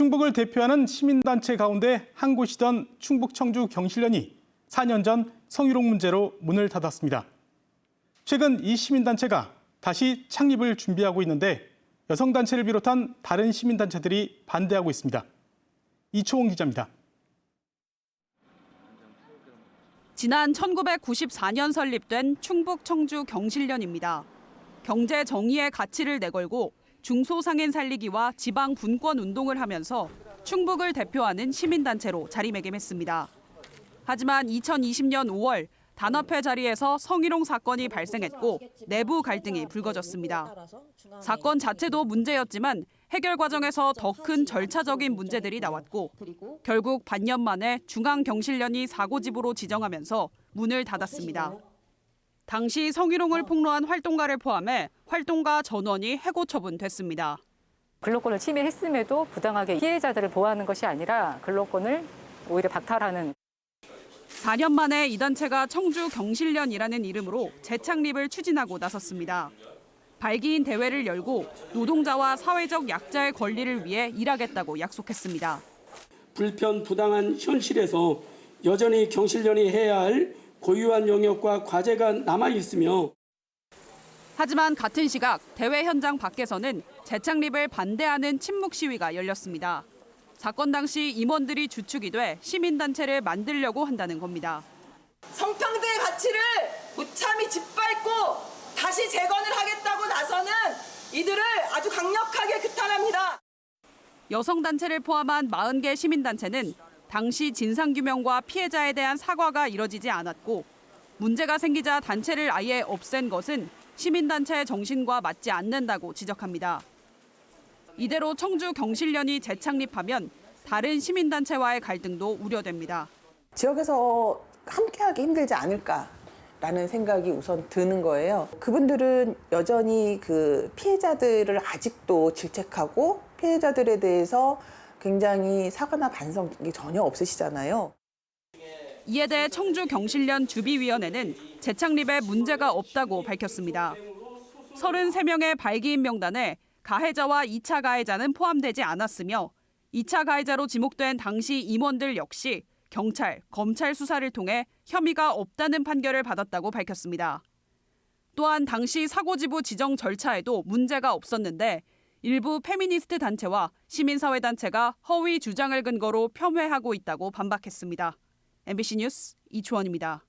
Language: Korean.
충북을 대표하는 시민단체 가운데 한 곳이던 충북 청주 경실련이 4년 전 성희롱 문제로 문을 닫았습니다. 최근 이 시민단체가 다시 창립을 준비하고 있는데 여성단체를 비롯한 다른 시민단체들이 반대하고 있습니다. 이초원 기자입니다. 지난 1994년 설립된 충북 청주 경실련입니다. 경제 정의의 가치를 내걸고 중소상인 살리기와 지방 분권 운동을 하면서 충북을 대표하는 시민단체로 자리매김했습니다. 하지만 2020년 5월 단합회 자리에서 성희롱 사건이 발생했고 내부 갈등이 불거졌습니다. 사건 자체도 문제였지만 해결 과정에서 더 큰 절차적인 문제들이 나왔고 결국 반년 만에 중앙경실련이 사고집으로 지정하면서 문을 닫았습니다. 당시 성희롱을 폭로한 활동가를 포함해 활동가 전원이 해고 처분됐습니다. 근로권을 침해했음에도 부당하게 피해자들을 보호하는 것이 아니라 근로권을 오히려 박탈하는. 4년 만에 이 단체가 청주 경실련이라는 이름으로 재창립을 추진하고 나섰습니다. 발기인 대회를 열고 노동자와 사회적 약자의 권리를 위해 일하겠다고 약속했습니다. 불편 부당한 현실에서 여전히 경실련이 해야 할 고유한 영역과 과제가 남아 있으며 하지만 같은 시각 대회 현장 밖에서는 재창립을 반대하는 침묵 시위가 열렸습니다. 사건 당시 임원들이 주축이 돼 시민단체를 만들려고 한다는 겁니다. 성평등의 가치를 무참히 짓밟고 다시 재건을 하겠다고 나서는 이들을 아주 강력하게 규탄합니다. 여성단체를 포함한 40개 시민단체는 당시 진상규명과 피해자에 대한 사과가 이뤄지지 않았고 문제가 생기자 단체를 아예 없앤 것은 시민단체의 정신과 맞지 않는다고 지적합니다. 이대로 청주 경실련이 재창립하면 다른 시민단체와의 갈등도 우려됩니다. 지역에서 함께하기 힘들지 않을까라는 생각이 우선 드는 거예요. 그분들은 여전히 그 피해자들을 아직도 질책하고 피해자들에 대해서 굉장히 사과나 반성이 전혀 없으시잖아요. 이에 대해 청주 경실련 주비위원회는 재창립에 문제가 없다고 밝혔습니다. 33명의 발기인 명단에 가해자와 2차 가해자는 포함되지 않았으며 2차 가해자로 지목된 당시 임원들 역시 경찰, 검찰 수사를 통해 혐의가 없다는 판결을 받았다고 밝혔습니다. 또한 당시 사고지부 지정 절차에도 문제가 없었는데 일부 페미니스트 단체와 시민사회단체가 허위 주장을 근거로 폄훼하고 있다고 반박했습니다. MBC 뉴스 이초원입니다.